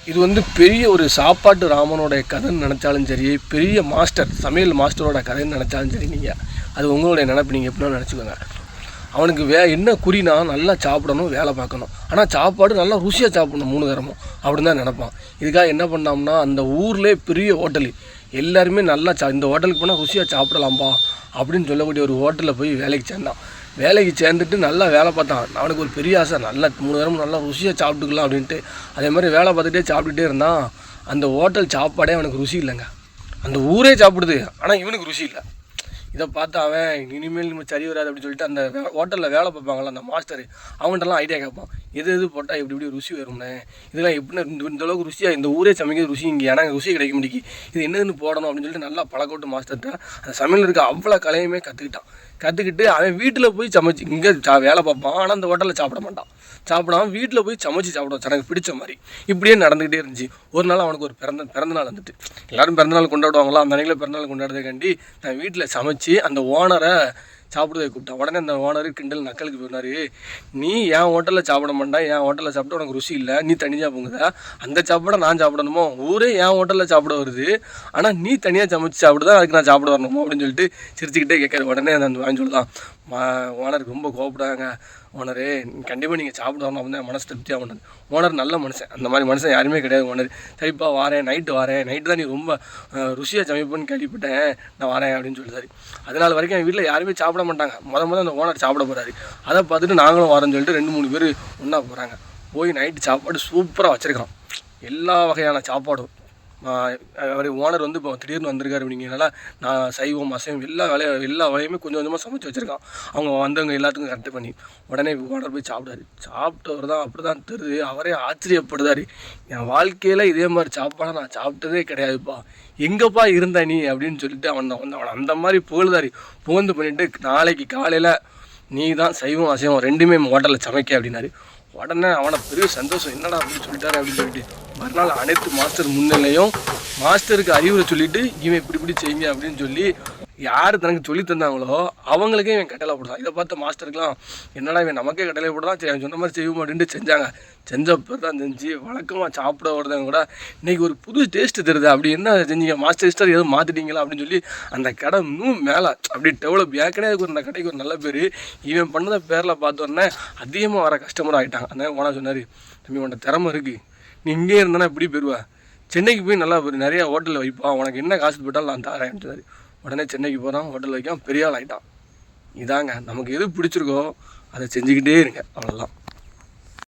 இது வந்து பெரிய ஒரு சாப்பாட்டு ராமனோட கதைன்னு நினச்சாலும் சரி, பெரிய மாஸ்டர் சமையல் மாஸ்டரோட கதைன்னு நினச்சாலும் சரி, நீங்கள் அது உங்களுடைய நினைப்பு, நீங்கள் எப்படின்னா நினச்சிக்கோங்க. அவனுக்கு என்ன குறினா நல்லா சாப்பிடணும், வேலை பார்க்கணும், ஆனால் சாப்பாடு நல்லா ருசியாக சாப்பிடணும் 3 தரமும் அப்படின்னு தான் நினப்பான். இதுக்காக என்ன பண்ணாம்னா, அந்த ஊர்லேயே பெரிய ஹோட்டலு எல்லாருமே நல்லா இந்த ஹோட்டலுக்கு போனால் ருசியாக சாப்பிடலாம்பா அப்படின்னு சொல்லக்கூடிய ஒரு ஹோட்டலில் போய் வேலைக்கு சேர்ந்தான். வேலைக்கு சேர்ந்துட்டு நல்லா வேலை பார்த்தான். அவனுக்கு ஒரு பெரிய ஆசை, நல்லா 3 தரமும் நல்லா ருசியாக சாப்பிட்டுக்கலாம் அப்படின்ட்டு. அதே மாதிரி வேலை பார்த்துட்டே சாப்பிட்டுட்டே இருந்தான். அந்த ஹோட்டல் சாப்பாடே அவனுக்கு ருசி இல்லைங்க. அந்த ஊரே சாப்பிடுது, ஆனால் இவனுக்கு ருசி இல்லை. இதை பார்த்து அவன் இனிமேல் நம்ம சரி வராது அப்படின்னு சொல்லிட்டு அந்த ஹோட்டலில் வேலை பார்ப்பாங்களா அந்த மாஸ்டர், அவங்கள்ட்டலாம் ஐடியா கேட்பான். எது போட்டால் இப்படி ருசி வரும்னே, இதெல்லாம் எப்படின்னா இந்த அளவுக்கு ருசியாக இந்த ஊரே சமைக்கிறது ருசி இங்கே எனக்கு ருசி கிடைக்க முடியும், இது என்னென்னு போடணும் அப்படின்னு சொல்லிட்டு நல்லா பழக்கோட்டு மாஸ்டர்கிட்ட அந்த சமையல் இருக்க அவ்வளோ கலையுமே கற்றுக்கிட்டு அவன் வீட்டில் போய் சமைச்சு இங்கே வேலை பார்ப்பான். ஆனால் அந்த ஹோட்டலில் சாப்பிட மாட்டான். சாப்பிடாம வீட்டில் போய் சமைச்சு சாப்பிடுவான் எனக்கு பிடிச்ச மாதிரி. இப்படியே நடந்துக்கிட்டே இருந்துச்சு. ஒரு நாள் அவனுக்கு ஒரு பிறந்தநாள் வந்துட்டு, எல்லோரும் பிறந்தநாள் கொண்டாடுவாங்களா, அந்த அன்றைக்கில் பிறந்தநாள் கொண்டாடுறதுக்காண்டி நான் வீட்டில் சமைச்சு அந்த ஓனரை சாப்பிடுவதை கூப்பிட்டான். உடனே அந்த ஓனர் கிண்டல் நக்கலுக்கு போனார், நீ என் ஹோட்டலில் சாப்பிட மாட்டான், என் ஹோட்டலில் சாப்பிட்டா உனக்கு ருசி இல்லை, நீ தனியாக போங்குதா, அந்த சாப்பாடை நான் சாப்பிடணுமோ, ஊரே என் ஹோட்டலில் சாப்பிட வருது, ஆனால் நீ தனியாக சமைச்சு சாப்பிடுதான், அதுக்கு நான் சாப்பிட வரணுமோ அப்படின்னு சொல்லிட்டு சிரிச்சுக்கிட்டே கேட்காரு. உடனே அந்த வாங்கி சொல்லுதான், ஓனருக்கு ரொம்ப கோவப்படாங்க, ஓனரே கண்டிப்பாக நீங்கள் சாப்பிட வரணும் அப்படின்னு தான் மனசு திருப்தியாக பண்ணது. ஓனர் நல்ல மனுஷன், அந்த மாதிரி மனுஷன் யாருமே கிடையாது. ஓனர் சரிப்பா வாரேன், நைட்டு தான் நீ ரொம்ப ருசியாக சமைப்பேன்னு கேள்விப்பட்டேன், நான் வரேன் அப்படின்னு சொல்லிட்டாரு. அதனால் வரைக்கும் என் வீட்டில் யாருமே சாப்பிட மாட்டாங்க. முத அந்த ஓனர் சாப்பிட போகிறாரு. அதை பார்த்துட்டு நாங்களும் வரேன்னு சொல்லிட்டு 2-3 பேர் ஒன்றா போகிறாங்க. போய் நைட்டு சாப்பாடு சூப்பராக வச்சுருக்கான், எல்லா வகையான சாப்பாடும். அவர் ஓனர் வந்து இப்போ திடீர்னு வந்திருக்காரு அப்படிங்கிறனால நான் சைவம் அசைவம் எல்லா வகையுமே கொஞ்சம் கொஞ்சமாக சமைச்சு வச்சுருக்கான். அவங்க வந்தவங்க எல்லாத்துக்கும் கரெக்ட் பண்ணி உடனே ஓனர் போய் சாப்பிட்டவர் தான் அப்படி தான் தெரியுது. அவரே ஆச்சரியப்படுதாரு, என் வாழ்க்கையில் இதே மாதிரி சாப்பாடை நான் சாப்பிட்டதே கிடையாதுப்பா, எங்கப்பா இருந்த நீ அப்படின்னு சொல்லிட்டு அவன் அந்த மாதிரி புகழ்ந்து பண்ணிவிட்டு, நாளைக்கு காலையில் நீ தான் சைவம் அசைவம் 2மே ஹோட்டலில் சமைக்க அப்படின்னாரு. உடனே அவனை பெரிய சந்தோஷம், என்னடா அப்படின்னு சொல்லிட்டாரு அப்படின்னு சொல்லிட்டு மறுநாள் அனைத்து மாஸ்டர் முன்னிலையும் மாஸ்டருக்கு அறிவுரை சொல்லிவிட்டு, இவன் இப்படி செய்யுங்க அப்படின்னு சொல்லி யார் தனக்கு சொல்லி தந்தாங்களோ அவங்களுக்கே இவன் கட்டளை போடுறான். இதை பார்த்த மாஸ்டருக்குலாம் என்னடா இவன் நமக்கே கட்டளை போடுறான், சரி அவன் சொன்ன மாதிரி செய்வோம் அப்படின்ட்டு செஞ்சாங்க. செஞ்சப்போ தான் செஞ்சு வழக்கமாக சாப்பிட வருதவங்க கூட இன்றைக்கி ஒரு புது டேஸ்ட்டு தருது, அப்படி என்ன செஞ்சீங்க மாஸ்டர் எதுவும் மாற்றிட்டீங்களா அப்படின்னு சொல்லி அந்த கடை இன்னும் மேலே அப்படி டெவலப் ஏற்கனவே அதுக்கு அந்த கடைக்கு ஒரு நல்ல பேர். இவன் பண்ணத பேரில் பார்த்தோன்னே அதிகமாக வர கஸ்டமர் ஆகிட்டாங்க. அந்த ஓனர் சொன்னார், தம்பி உன்ட திறமை இருக்குது, நீ இங்கே இருந்தானா இப்படி போயிடுவேன், சென்னைக்கு போய் நல்லா நிறையா ஹோட்டலில் வைப்பான், உனக்கு என்ன காசு போட்டாலும் நான் தரேன்ட்டார். உடனே சென்னைக்கு போகிறான், ஹோட்டலில் வைக்கான், பெரிய ஆள் ஆகிட்டான். இதாங்க நமக்கு எது பிடிச்சிருக்கோ அதை செஞ்சுக்கிட்டே இருங்க, அவ்வளோதான்.